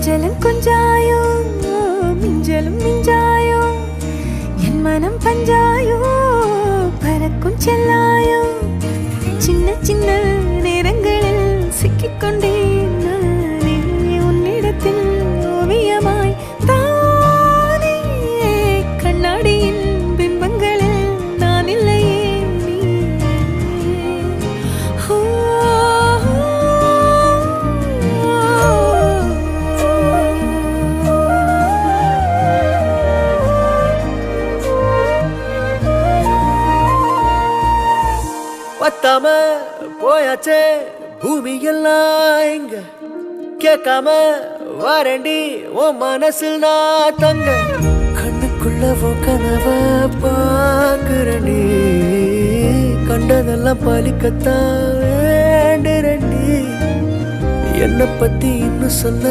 கொஞ்சலும் கொஞ்சாயோ மிஞ்சலும் மிஞ்சாயோ என் மனம் பஞ்சாயோ பறக்கும் செல்லாயோ சின்ன சின்ன நேரங்களில் சிக்கிக்கொண்டேன் நானே உன்னிடத்தில் ஓவியமாய் தானே கண்ணாடியின் பிம்பங்களில் நான் இல்லையே நீ பத்தாம போயாச்சே பூமி எல்லாம் இங்க கேட்காம வாரண்டி உன் மனசில் நான் தங்க கண்ணுக்குள்ள கனவ பாக்குறண்டி கண்டதெல்லாம் பலிக்கத்தான் வேண்டுறண்டி என்னை பத்தி இன்னும் சொல்ல